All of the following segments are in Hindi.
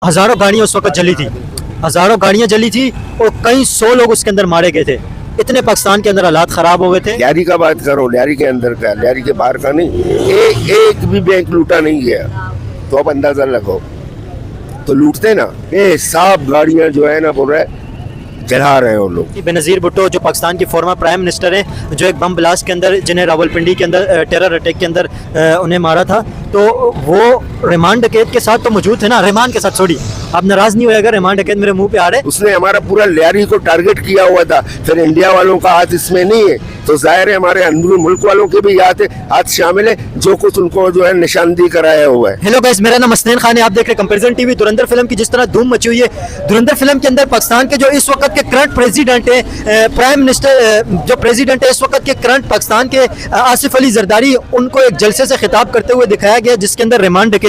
हजारों गाड़ियां उस वक्त जली थी, हजारों गाड़ियां जली थी और कई 100 लोग उसके अंदर मारे गए थे। इतने पाकिस्तान के अंदर हालात खराब हो गए थे। लियारी का बात करो, लियारी के अंदर का, लियारी के बाहर का नहीं। एक भी बैंक लूटा नहीं गया, तो अब अंदाजा लगाओ। तो लूटते ना, ये सब गाड़ियां जो है ना बोल रहे जला रहे हैं वो लोग। बेनज़ीर भुट्टो जो पाकिस्तान के फॉर्मर प्राइम मिनिस्टर हैं, जो एक बम ब्लास्ट के अंदर, जिन्हें रावलपिंडी के अंदर टेरर अटैक के अंदर उन्हें मारा था, तो वो रिमांड डकैत के साथ तो मौजूद थे ना, रहमान के साथ। सॉरी, आप नाराज नहीं होएगा, रहमान डकैत मेरे मुंह पे आ रहे। उसने हमारा पूरा लियारी को टारगेट किया हुआ था, फिर इंडिया वालों का हाथ इसमें नहीं है, तो जाहिर है हमारे अंदरूनी मुल्क वालों के भी हाथ शामिल है, जो कुछ उनको जो है निशानदी कराया हुआ है। हेलो गाइस, मेरा नाम हसनैन खान है, आप देख रहे हैं कंपैरिजन टीवी। धुरंधर फिल्म की जिस तरह धूम मची हुई है, धुरंधर फिल्म के अंदर पाकिस्तान के जो इस वक्त के करंट प्रेसिडेंट है, प्राइम मिनिस्टर जो प्रेसिडेंट है इस वक्त के करंट पाकिस्तान के, आसिफ अली जरदारी, उनको एक जलसे से खिताब करते हुए दिखाया गया, जिसके अंदर रहमान डकैत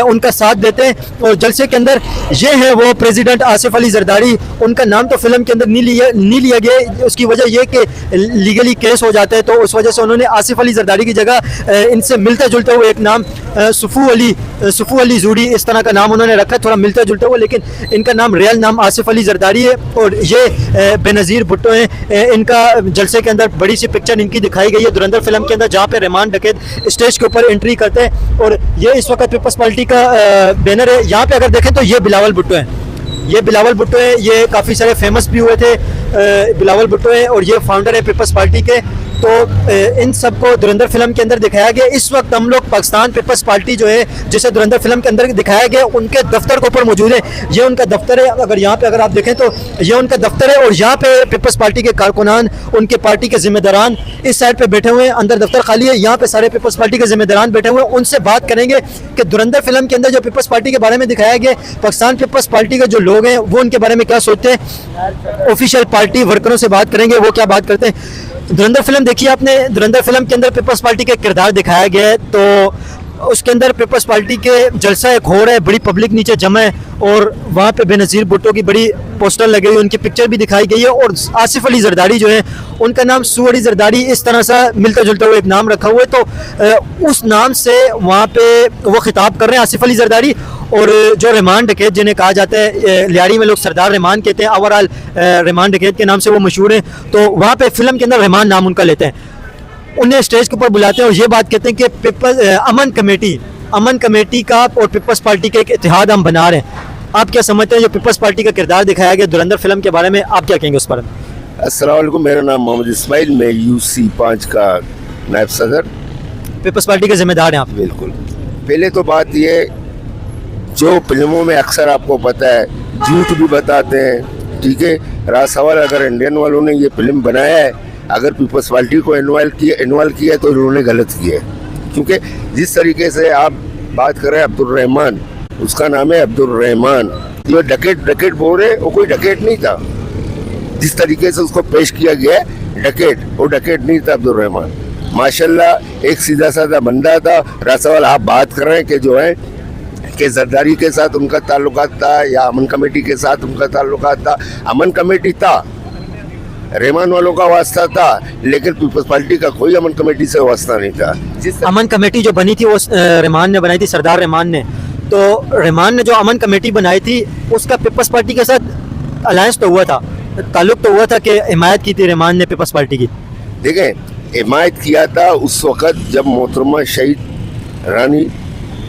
उनका साथ देते हैं। और जलसे के अंदर ये है वो प्रेसिडेंट आसिफ अली जरदारी, उनका नाम तो फिल्म के अंदर नहीं लिया गया। उसकी वजह यह कि लीगली केस हो जाता है, तो उस वजह से उन्होंने आसिफ अली जरदारी की जगह इनसे मिलता जुलता हुआ एक नाम सुफू अली जूडी, इस तरह का नाम उन्होंने रखा, थोड़ा मिलता जुलता हुआ, लेकिन इनका नाम रियल नाम आसिफ अली जरदारी है। और ये बेनज़ीर भुट्टो हैं, इनका जलसे के अंदर बड़ी सी पिक्चर इनकी दिखाई गई है धुरंधर फिल्म के अंदर, जहाँ पे रहमान डकैत स्टेज के ऊपर एंट्री करते हैं। और ये इस वक्त पीपल्स पार्टी का बैनर है। यहाँ पे अगर देखें तो ये बिलावल भुट्टो है, ये बिलावल भुट्टो है, ये काफ़ी सारे फेमस भी हुए थे, बिलावल भुट्टो है, और ये फाउंडर है पीपल्स पार्टी के। तो इन सबको धुरंधर फिल्म के अंदर दिखाया गया। इस वक्त हम लोग पाकिस्तान पीपल्स पार्टी जो है, जिसे धुरंधर फिल्म के अंदर दिखाया गया, उनके दफ्तर के ऊपर मौजूद है। ये उनका दफ्तर है, अगर यहाँ पे अगर आप देखें तो ये उनका दफ्तर है, और यहाँ पे पीपल्स पार्टी के कारकुनान, उनके पार्टी के जिम्मेदारान इस साइड पे बैठे हुए हैं। अंदर दफ्तर खाली है, यहाँ पे सारे पीपल्स पार्टी के जिम्मेदारान बैठे हुए हैं। उनसे बात करेंगे कि धुरंधर फिल्म के अंदर जो पीपल्स पार्टी के बारे में दिखाया गया, पाकिस्तान पीपल्स पार्टी के जो लोग हैं वो उनके बारे में क्या सोचते हैं। ऑफिशियल पार्टी वर्करों से बात करेंगे, वो क्या बात करते हैं। धुरंधर फिल्म देखिए आपने, धुरंधर फिल्म के अंदर पीपल्स पार्टी के किरदार दिखाया गया है, तो उसके अंदर पीपल्स पार्टी के जलसा एक हो रहा है, बड़ी पब्लिक नीचे जमा है, और वहाँ पे बेनज़ीर भुट्टो की बड़ी पोस्टर लगी हुई, उनकी पिक्चर भी दिखाई गई है। और आसिफ अली जरदारी जो है, उनका नाम सू अली जरदारी, इस तरह सा मिलता जुलता हुआ एक नाम रखा हुआ है, तो उस नाम से वहाँ पे वो खिताब कर रहे हैं आसिफ अली जरदारी। और जो रहमान डकैत जिन्हें कहा जाता है, लियारी में लोग सरदार रहमान कहते हैं, ओवरऑल रहमान डकैत के नाम से वो मशहूर हैं, तो वहाँ पे फिल्म के अंदर रहमान नाम उनका लेते हैं। उन्हें स्टेज के ऊपर बुलाते हैं और ये बात कहते हैं कि पीपल्स अमन कमेटी का और पीपल्स पार्टी का एक इतिहाद हम बना रहे हैं। आप क्या समझते हैं, जो पीपल्स पार्टी का किरदार दिखाया गया धुरंधर फिल्म के बारे में, आप क्या कहेंगे उस पर? अस्सलाम वालेकुम, मेरा नाम मोहम्मद इस्माइल, मैं UC5 का नायब सदर, पीपल्स पार्टी के जिम्मेदार हैं आप? बिल्कुल। पहले तो बात ये, जो फिल्मों में अक्सर आपको पता है झूठ भी बताते हैं, ठीक है। रहा सवाल, अगर इंडियन वालों ने ये फिल्म बनाया है, अगर पीपल्स पार्टी को इन्वॉल्व किया तो इन्होंने गलत किया है, क्योंकि जिस तरीके से आप बात कर रहे हैं अब्दुल रहमान, उसका नाम है अब्दुल रहमान, जो डकैत बोल रहे वो कोई डकैत नहीं था। जिस तरीके से उसको पेश किया गया है डकैत, वो डकैत नहीं था अब्दुल रहमान। माशाल्लाह एक सीधा साधा बंदा था। रहा सवाल, आप बात कर रहे हैं कि जो है कि जरदारी के साथ उनका ताल्लुकात था या अमन कमेटी के साथ उनका ताल्लुकात था। अमन कमेटी था, रहमान वालों का वास्ता था, लेकिन पीपल्स पार्टी का कोई अमन कमेटी से वास्ता नहीं था। अमन कमेटी जो बनी थी वो रहमान ने बनाई थी, सरदार रहमान ने। तो रहमान ने जो अमन कमेटी बनाई थी, उसका पीपल्स पार्टी के साथ अलायंस तो हुआ था, ताल्लुक तो हुआ था कि हिमायत की थी रहमान ने पीपल्स पार्टी की। देखें, हिमायत किया था उस वक़्त जब मोहतरमा शहीद रानी,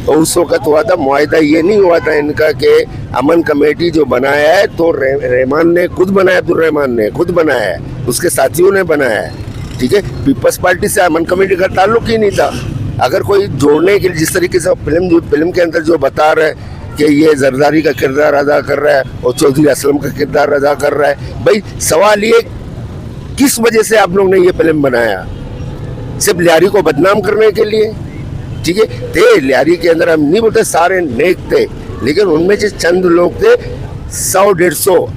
तो उस वक़्त हुआ था। मुआहदा ये नहीं हुआ था इनका कि अमन कमेटी जो बनाया है तो रहमान ने खुद बनाया, अब्दुल रहमान ने खुद बनाया है, उसके साथियों ने बनाया है, ठीक है। पीपल्स पार्टी से अमन कमेटी का ताल्लुक ही नहीं था। अगर कोई जोड़ने के लिए जिस तरीके से फिल्म के अंदर जो बता रहे हैं कि ये जरदारी का किरदार अदा कर रहा है और चौधरी असलम का किरदार अदा कर रहा है, भाई सवाल ये किस वजह से आप लोग ने ये फिल्म बनाया? सिर्फ लियारी को बदनाम करने के लिए, ठीक है। थे लियारी के अंदर, हम नहीं बोलते सारे नेक थे, लेकिन उनमें से चंद लोग थे, 100-150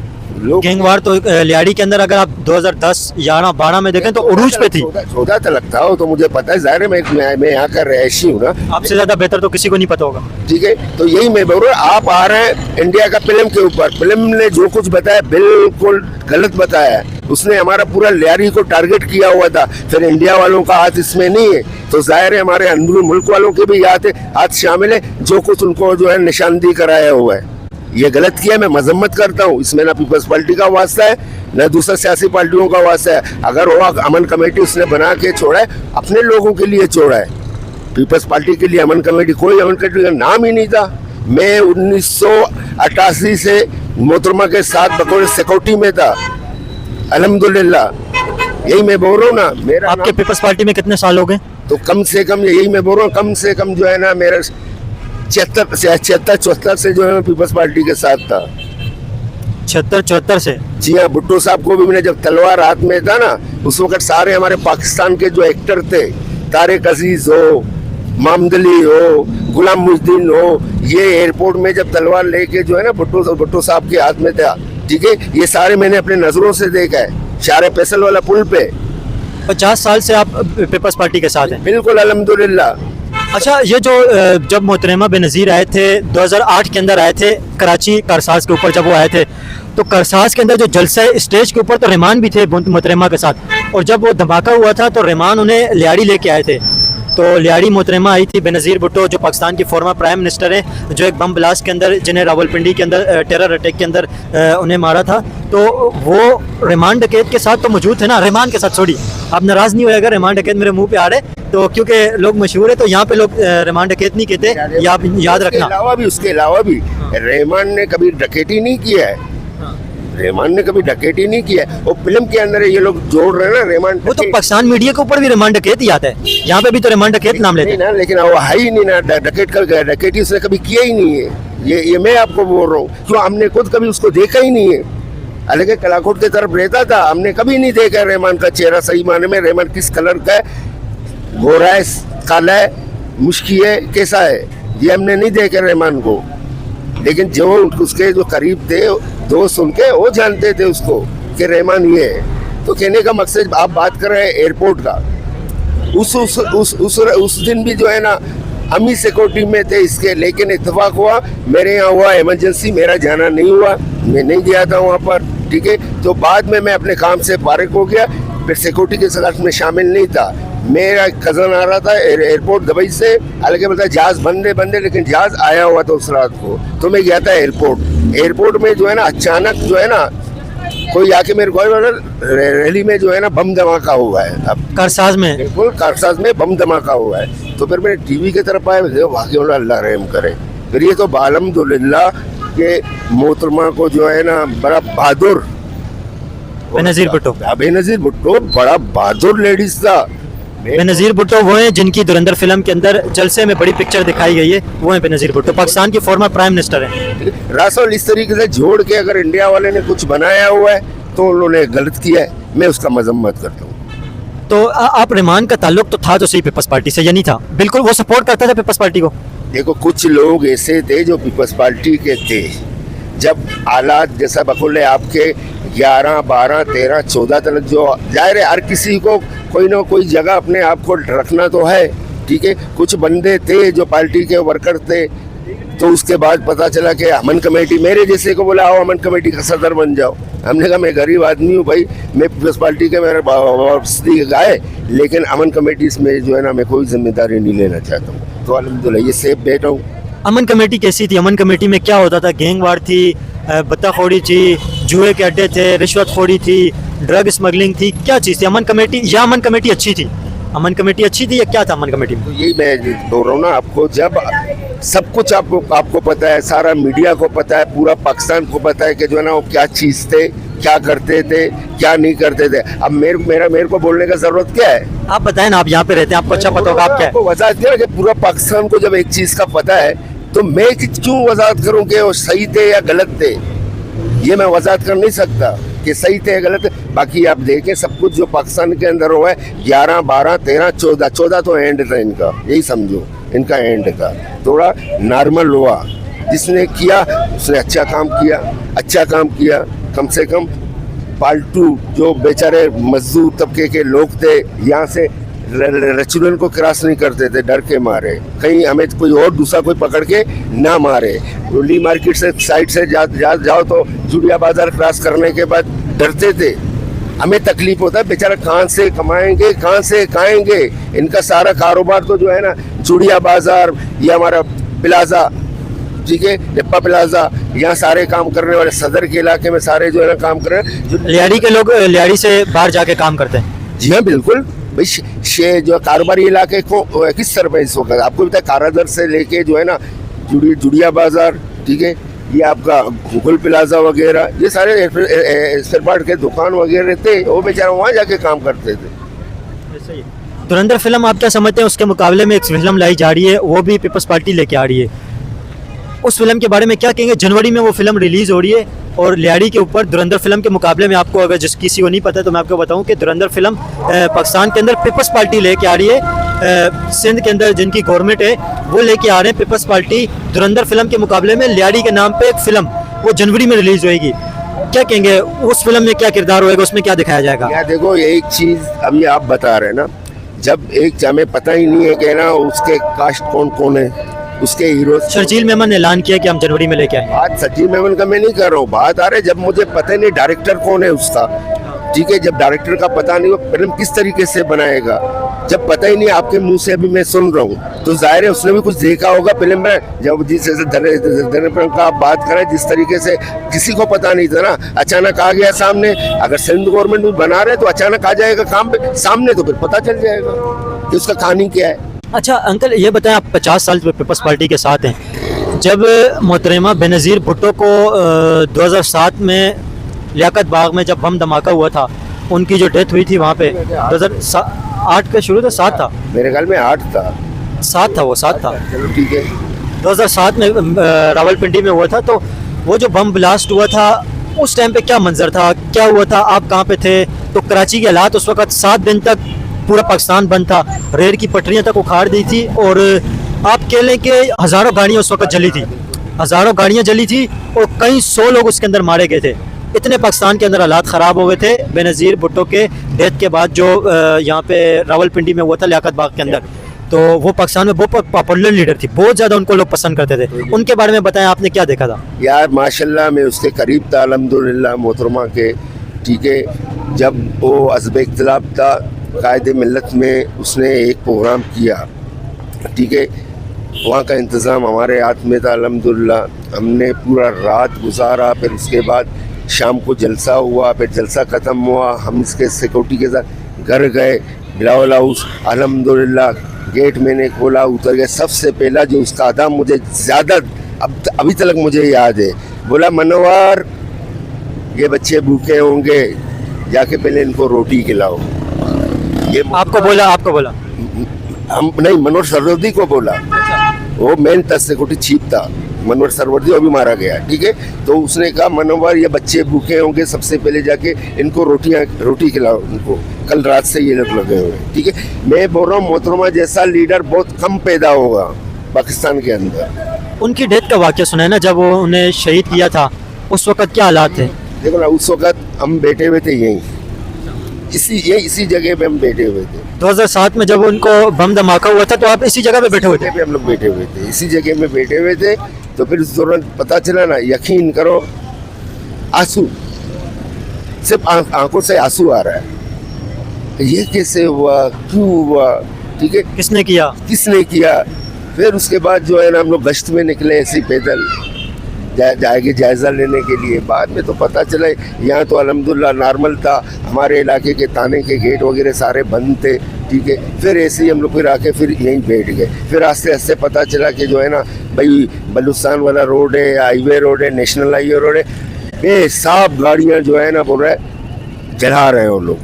लोग। गैंगवार तो लियारी के अंदर अगर आप 2010, 11, 12 में देखें तो उरूज पे थी। 14 तक लगता हो तो मुझे पता है, जाहिर है मैं यहाँ का रहायशी हूँ ना, आपसे ज्यादा बेहतर तो किसी को नहीं पता होगा, ठीक है। तो यही मैं बोल रहा हूँ, आप आ रहे हैं इंडिया का फिल्म के ऊपर, फिल्म ने जो कुछ बताया बिल्कुल गलत बताया है। उसने हमारा पूरा लियारी को टारगेट किया हुआ था, फिर इंडिया वालों का हाथ इसमें नहीं है, तो जाहिर है हमारे अंदरूनी मुल्क वालों के भी हाथ शामिल है, जो कुछ उनको जो है निशानदी कराया हुआ है। ये गलत किया, मैं मजम्मत करता हूँ। इसमें ना पीपल्स पार्टी का वास्ता है न दूसरा सियासी पार्टियों का वास्ता है। अगर वो अमन कमेटी उसने बना के छोड़ा है, अपने लोगों के लिए छोड़ा है। पीपल्स पार्टी के लिए अमन कमेटी, कोई अमन कमेटी का नाम ही नहीं था। मैं 1988 से मोहतरमा के साथ बतौर सिक्योरिटी में था, अल्हम्दुलिल्लाह। यही मैं बोल रहा हूँ ना, मेरा आपके पीपल्स पार्टी में कितने साल हो गए? तो कम से कम यही मैं बोल रहा हूँ, कम से कम जो है ना मेरा 74 से जो है मैं पीपल्स पार्टी के साथ था। 76-74 से? जी हाँ, भुट्टो साहब को भी मैंने, जब तलवार हाथ में था ना, उस वक्त सारे हमारे पाकिस्तान के जो एक्टर थे, तारिक अजीज हो, मामदली हो, गुलाम मुद्दीन हो, ये एयरपोर्ट में जब तलवार लेके जो है ना भुट्टो साहब के हाथ में था, ठीक है, ये सारे मैंने अपने नजरों से देखा है, शारे फैसल वाला पुल पे। 50 साल से आप पीपल्स पार्टी के साथ हैं? बिल्कुल, अल्हम्दुलिल्लाह। अच्छा, ये जो जब मोहतरमा बेनज़ीर आए थे 2008 के अंदर आए थे कराची कारसाज के ऊपर, जब वो आए थे तो कारसाज के अंदर जो जलसा है स्टेज के ऊपर तो रहमान भी थे मोहतरमा के साथ, और जब वो धमाका हुआ था तो रहमान उन्हें लियाड़ी लेके आए थे। तो लियाड़ी मोहतरमा आई थी बेनज़ीर भुट्टो, जो पाकिस्तान की फॉर्मर प्राइम मिनिस्टर है, जो एक बम ब्लास्ट के अंदर, जिन्हें रावलपिंडी के अंदर टेरर अटैक के अंदर उन्हें मारा था, तो वो रहमान डकैत के साथ तो मौजूद थे ना। रहमान के साथ, छोड़ी, आप नाराज़ नहीं होएगा रहमान डकैत मेरे मुंह पे आ रहे तो, क्योंकि लोग मशहूर है तो यहाँ पे लोग रहमान डकैत नहीं कहते, ये आप याद रखना। उसके अलावा भी रहमान ने कभी डकैती नहीं किया है, रहमान ने कभी डकैती नहीं किया है। वो फिल्म के अंदर ये लोग जोड़ रहे हैं ना रहमान, वो तो पाकिस्तान मीडिया के ऊपर भी रहमान डकैत ही आता है, यहाँ पे भी तो रहमान डकैत नाम लेते हैं ना, लेकिन वो है ही नहीं ना, डकैती उसने कभी किया ही नहीं है। ये मैं आपको बोल रहा हूँ, क्यों हमने खुद कभी उसको देखा ही नहीं है। हालांकि कलाकोट की तरफ रहता था, हमने कभी नहीं देखा रहमान का चेहरा सही माने में, रहमान किस कलर का है, गोरा है, काला है, मुश्की है, कैसा है, ये हमने नहीं देखा रहमान को। लेकिन जो उसके जो करीब थे दोस्त उनके, वो जानते थे उसको कि रहमान ये है। तो कहने का मकसद, आप बात कर रहे हैं एयरपोर्ट का, उस दिन भी जो है ना हम ही सिक्योरिटी में थे इसके, लेकिन इत्तेफाक हुआ मेरे यहाँ हुआ इमरजेंसी, मेरा जाना नहीं हुआ, मैं नहीं गया था वहाँ पर, ठीक है। तो बाद में मैं अपने काम से फारिग हो गया, फिर सिक्योरिटी के साथ में शामिल नहीं था। मेरा कज़न आ रहा था एयरपोर्ट दुबई से, हालांकि मतलब जहाज बंदे लेकिन जहाज आया हुआ था उस रात को, तो मैं गया था एयरपोर्ट में जो है ना अचानक जो है ना कोई आके मेरे को रैली में जो है ना बम धमाका हुआ है, अब कारसाज में, बिल्कुल कारसाज में बम धमाका हुआ है। तो फिर मैंने टीवी की तरफ आया, वाकई अल्लाह रहम करे। फिर ये तो अल्हम्दुलिल्लाह के मोहतरमा को जो है ना बड़ा बहादुर बेनज़ीर भुट्टो, बेनज़ीर भुट्टो बड़ा बहादुर लेडीज था। बेनज़ीर भुट्टो वो हैं जिनकी धुरंधर फिल्म के अंदर जलसे में बड़ी पिक्चर दिखाई गई है, वो हैं बेनज़ीर भुट्टो, पाकिस्तान की फॉर्मर प्राइम मिनिस्टर हैं। रासौल इस तरीके से जोड़ के अगर इंडिया वाले ने कुछ बनाया हुआ है तो उन्होंने गलत किया है, मैं उसका मजम्मत करता हूँ। तो आप रहमान का ताल्लुक तो था तो सही पीपल्स पार्टी से, या नहीं था? बिल्कुल वो सपोर्ट करता था पीपल्स पार्टी को। देखो, कुछ लोग ऐसे थे जो पीपल्स पार्टी के थे, जब हालात जैसा बकुल है आपके 11, 12, 13, 14 तक, जो जाहिर है हर किसी को कोई ना कोई जगह अपने आप को रखना तो है, ठीक है। कुछ बंदे थे जो पार्टी के वर्कर थे, तो उसके बाद पता चला कि अमन कमेटी, मेरे जैसे को बोला आओ अमन कमेटी का सदर बन जाओ। हमने कहा मैं गरीब आदमी हूँ भाई, मैं पीपल्स पार्टी के मेरे वापसी गाय, लेकिन अमन कमेटी में जो है ना मैं कोई जिम्मेदारी नहीं लेना चाहता हूँ। तो अल्हम्दुलिल्लाह ये सेफ बैठा हूँ। अमन कमेटी कैसी थी? अमन कमेटी में क्या होता था? गैंगवार थी, बत्ताखोरी थी, जुए के अड्डे थे, रिश्वतखोरी थी, ड्रग स्मगलिंग थी, क्या चीज़ थी अमन कमेटी? या अमन कमेटी अच्छी थी? अमन कमेटी अच्छी थी या क्या था अमन कमेटी में? तो यही मैं बोल रहा हूँ ना आपको, जब सब कुछ आपको पता है, सारा मीडिया को पता है, पूरा पाकिस्तान को पता है कि जो है ना वो क्या चीज़ थे, क्या करते थे, क्या नहीं करते थे। अब मेरे को बोलने का जरूरत क्या है? आप बताएं ना, आप यहाँ पे रहते हैं, आपको अच्छा पता होगा। आप क्या है? वजाहत किया कि पूरा पाकिस्तान को जब एक चीज़ का पता है तो मैं क्यों वजाहत करूँ कि वो सही थे या गलत थे? ये मैं वजाहत कर नहीं सकता कि सही थे या गलत थे। बाकी आप देखें सब कुछ जो पाकिस्तान के अंदर हुआ है, 11, 12, 13, 14 तो एंड था इनका, यही समझो इनका एंड था। थोड़ा नॉर्मल हुआ, जिसने किया उसने अच्छा काम किया। कम से कम पालतू जो बेचारे मजदूर तबके के लोग थे, यहाँ से रेस्टोरेंट को क्रॉस नहीं करते थे डर के मारे, कहीं हमें कोई और दूसरा कोई पकड़ के ना मारे। ली मार्केट से साइड से जाओ तो जुड़िया बाजार क्रॉस करने के बाद डरते थे, हमें तकलीफ होता है बेचारा कहाँ से कमाएंगे, कहाँ से खाएंगे। इनका सारा कारोबार तो जो है ना जुड़िया बाजार, ये हमारा प्लाजा, ठीक है, लिप्पा प्लाजा, यहाँ सारे काम करने वाले, सदर के इलाके में सारे जो है ना काम कर रहे हैं जो लियाड़ी के लोग लियाड़ी से बाहर जाके काम करते हैं। जी हाँ बिल्कुल भाई, जो कारोबारी इलाके को किस स्तर पर इस वक्त आपको पता है, कारादर से लेके जो है ना जुड़िया बाजार, ठीक है, ये आपका मुगल प्लाजा वगैरह, ये सारे स्पेयर पार्ट के दुकान वगैरह थे, वो बेचारा वहाँ जाके काम करते थे। धुरंधर फिल्म आप क्या समझते हैं, उसके मुकाबले में एक फिल्म लाई जा रही है, वो भी पीपल्स पार्टी लेके आ रही है, उस फिल्म के बारे में क्या कहेंगे? जनवरी में वो फिल्म रिलीज हो रही है और लियाड़ी के ऊपर धुरंधर फिल्म के मुकाबले में आपको अगर जिस किसी को नहीं पता तो मैं आपको बताऊं कि धुरंधर फिल्म पाकिस्तान के अंदर पीपल्स पार्टी लेके आ रही है, सिंध के अंदर जिनकी गवर्नमेंट है वो लेके आ रहे हैं पीपल्स पार्टी धुरंधर फिल्म के मुकाबले में लियाड़ी के नाम पे एक फिल्म वो जनवरी में रिलीज होएगी। क्या कहेंगे उस फिल्म में क्या किरदार होएगा, उसमें क्या दिखाया जाएगा? यार देखो एक चीज अभी आप बता रहे हैं ना, जब एक हमें पता ही नहीं है कि ना उसके कास्ट कौन कौन है, उसके हीरो। शर्जील मेमन ने ऐलान किया कि हम जनवरी में लेके आए। बात शर्जील मेमन का मैं नहीं कर रहा हूँ, बात आ रहा है जब मुझे पता नहीं डायरेक्टर कौन है उसका, ठीक है, जब डायरेक्टर का पता नहीं वो फिल्म किस तरीके से बनाएगा, जब पता ही नहीं आपके मुंह से अभी मैं सुन रहा हूँ, तो जाहिर है उसने भी कुछ देखा होगा फिल्म में। जब जिस धर्मेंद्र का आप बात करें, जिस तरीके से किसी को पता नहीं था ना, अचानक आ गया सामने। अगर सिंध गवर्नमेंट भी बना रहे तो अचानक आ जाएगा काम पे सामने, तो फिर पता चल जाएगा कि उसका कहानी क्या है। अच्छा अंकल ये बताएं, आप 50 साल से पीपल्स पार्टी के साथ हैं, जब मोहतरमा बेनज़ीर भुट्टो को 2007 में लियाकत बाग में जब बम धमाका हुआ था, उनकी जो डेथ हुई थी वहाँ पे 2008 का शुरू था, 7 था मेरे ख्याल में 8 था, 7 था, वो 7 था, चलो ठीक है। 2007 में रावलपिंडी में हुआ था। तो वो जो बम ब्लास्ट हुआ था उस टाइम पे क्या मंजर था, क्या हुआ था, आप कहाँ पे थे? तो कराची के हालात उस वक्त 7 दिन तक पूरा पाकिस्तान बंद था, रेल की पटरियां तक उखाड़ दी थी और आप कह लें कि हज़ारों गाड़ियां उस वक्त जली थी, हज़ारों गाड़ियां जली थी और कई 100 लोग उसके अंदर मारे गए थे। इतने पाकिस्तान के अंदर हालात ख़राब हो गए थे बेनज़ीर भुट्टो के डेथ के बाद, जो यहाँ पे रावलपिंडी में हुआ था लियाकत बाग के अंदर। तो वो पाकिस्तान में बहुत पॉपुलर लीडर थी, बहुत ज़्यादा उनको लोग पसंद करते थे। उनके बारे में बताएं, आपने क्या देखा था? यार माशाल्लाह मैं उसके करीब था अल्हम्दुलिल्लाह मोहतरमा के, ठीक है, जब वो अज़ब इख्तिलाफ था कायदे मिल्लत में उसने एक प्रोग्राम किया, ठीक है, वहाँ का इंतज़ाम हमारे हाथ में था अल्हम्दुलिल्लाह। हमने पूरा रात गुजारा, फिर उसके बाद शाम को जलसा हुआ, फिर जलसा ख़त्म हुआ, हम इसके सिक्योरिटी के साथ घर गए बिलावल हाउस, अल्हम्दुलिल्लाह गेट मैंने खोला, उतर गया। सबसे पहला जो उसका था मुझे ज़्यादा अभी तक मुझे याद है, बोला मनोवर ये बच्चे भूखे होंगे, जाके पहले इनको रोटी खिलाओ। ये आपको बोला हम नहीं, मनोहर सरवर्दी को बोला, वो मेन सिक्योरिटी चीफ था मनोहर सरवर्दी, वो भी मारा गया, ठीक है। तो उसने कहा मनोहर ये बच्चे भूखे होंगे, सबसे पहले जाके इनको रोटी खिलाओ इनको, कल रात से ये लोग लगे हुए हैं, ठीक है। मैं बोल रहा हूँ मोहतरमा जैसा लीडर बहुत कम पैदा होगा पाकिस्तान के अंदर। उनकी डेथ का वाक़या सुना है ना, जब वो उन्हें शहीद किया था उस वक्त क्या हालात थे? देखो ना उस वक्त हम बैठे हुए थे यहीं, इसी जगह पे हम बैठे हुए थे। 2007 में जब उनको बम धमाका हुआ था तो आप इसी जगह पे बैठे हुए थे? हम लोग बैठे हुए थे, इसी जगह में बैठे हुए थे। तो फिर उस दौरान पता चला ना, यकीन करो आंसू, सिर्फ आंखों से आंसू आ रहा है, ये कैसे हुआ, क्यों हुआ, ठीक है, किसने किया। फिर उसके बाद जो है ना हम लोग गश्त में निकले ऐसे पैदल जाएंगे जायज़ा लेने के लिए। बाद में तो पता चला यहाँ तो अल्हम्दुलिल्लाह नॉर्मल था, हमारे इलाके के थाने के गेट वगैरह सारे बंद थे, ठीक है। फिर ऐसे ही हम लोग फिर आके फिर यहीं बैठ गए। फिर आस्ते आस्ते पता चला कि जो है ना भाई बलूचिस्तान वाला रोड है, हाईवे रोड है, नेशनल हाईवे रोड है, बेसाब गाड़ियाँ जो है ना बोल रहा है जला रहे हैं वो लोग,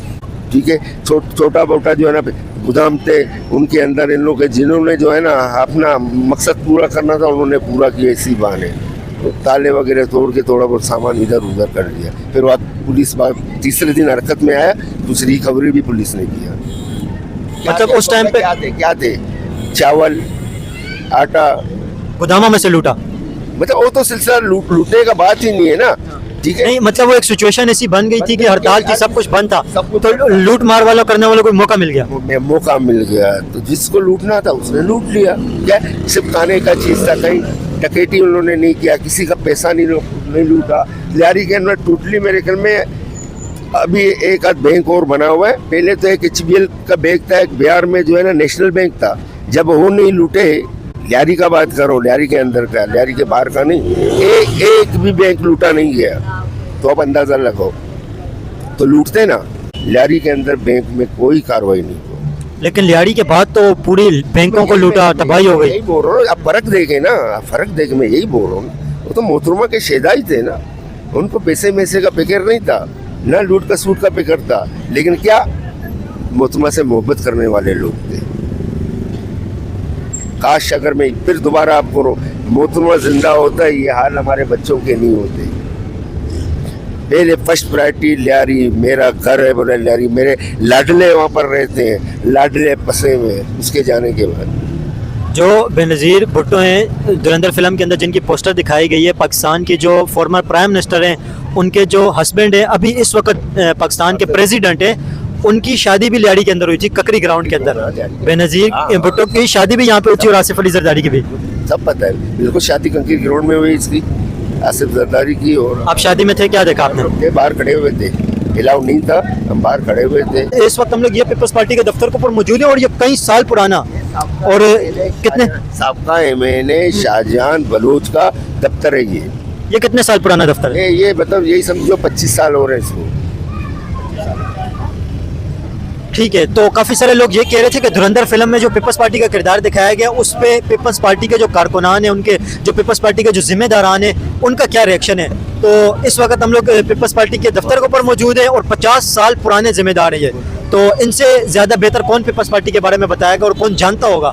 ठीक है। छोटा मोटा जो है ना गोदाम थे उनके अंदर इन लोग जिन्होंने जो है ना अपना मकसद पूरा करना था उन्होंने पूरा किया, इसी बहाने तो ताले वगैरह तोड़ के थोड़ा बहुत सामान इधर उधर कर दिया। फिर बाद पुलिस तीसरे दिन हरकत में आया, दूसरी खबरें भी पुलिस ने किया। मतलब उस टाइम पे क्या थे चावल आटा गोदामों में से लूटा, मतलब वो तो सिलसिला लूटने का बात ही नहीं है ना, ठीक है। नहीं मतलब वो एक सिचुएशन ऐसी बन गई थी कि हड़ताल थी, सब कुछ बंद था, तो लूट मार वालों करने वालों को मौका मिल गया। तो जिसको लूटना था उसने लूट लिया। क्या सिर्फ खाने का चीज था, कहीं डकैती उन्होंने नहीं किया, किसी का पैसा नहीं लूटा। लियारी के अंदर टोटली मेरे ख्याल में अभी एक आध बैंक और बना हुआ है। पहले तो एक HBL का बैंक था, एक बिहार में जो है ना नेशनल बैंक था। जब वो नहीं लूटे लियारी का बात करो, लियारी के अंदर का, लियारी के बाहर का नहीं, एक भी बैंक लूटा नहीं गया। तो अब अंदाजा लगाओ, तो लूटते ना। लियारी के अंदर बैंक में कोई कार्रवाई नहीं हुई। लेकिन लियाड़ी के बाद तो पूरी बैंकों को लूटा, तबाही हो गई। यही बोल रहा हूँ, अब फर्क देखे ना, फर्क देख, मैं यही बोल रहा हूँ। वो तो मोहतरमा के शेदाई थे ना, उनको पैसे मैसे का फिक्र नहीं था, ना लूट का सूट का फिक्र था, लेकिन क्या मोहतरमा से मोहब्बत करने वाले लोग थे। काश अगर मैं फिर दोबारा आपको मोहतरमा जिंदा होता, ये हाल हमारे बच्चों के नहीं होते। पहले फर्स्ट प्रायोरिटी लियारी, मेरा घर है बोले लियारी, मेरे लाडले वहाँ पर रहते हैं, लाडले पसे में। उसके जाने के बाद जो बेनज़ीर भुट्टो हैं धुरंधर फिल्म के अंदर, जिनकी पोस्टर दिखाई गई है, पाकिस्तान के जो फॉर्मर प्राइम मिनिस्टर हैं, उनके जो हस्बैंड है, अभी इस वक्त पाकिस्तान के प्रेसिडेंट हैं, उनकी शादी भी लियाड़ी के अंदर हुई थी, ककरी ग्राउंड के अंदर। बेनज़ीर भुट्टो की शादी भी यहाँ पे हुई थी और आसिफ अली जरदारी की भी। सब पता है, बिल्कुल शादी कंकरी ग्राउंड में हुई इसकी, आसिफ जरदारी की। और आप शादी में थे, क्या देखा आपने? हम बाहर खड़े हुए थे, अलाउ नहीं था, हम बाहर खड़े हुए थे। इस वक्त हम लोग ये पीपल्स पार्टी के दफ्तर के ऊपर मौजूद है और ये कई साल पुराना, और कितने साबका एमएनए शाहजहां बलूच का दफ्तर है ये कितने साल पुराना दफ्तर है? ये मतलब यही समझो 25 साल हो रहे हैं इसको। ठीक है, तो काफ़ी सारे लोग ये कह रहे थे कि धुरंधर फिल्म में जो पीपल्स पार्टी का किरदार दिखाया गया, उस पे पीपल्स पार्टी के जो कारकुनान हैं, उनके जो पीपल्स पार्टी के जो जिम्मेदारान हैं, उनका क्या रिएक्शन है। तो इस वक्त हम लोग पीपल्स पार्टी के दफ्तर के ऊपर मौजूद हैं और 50 साल पुराने जिम्मेदार हैं ये। तो इनसे ज़्यादा बेहतर कौन पीपल्स पार्टी के बारे में बताएगा और कौन जानता होगा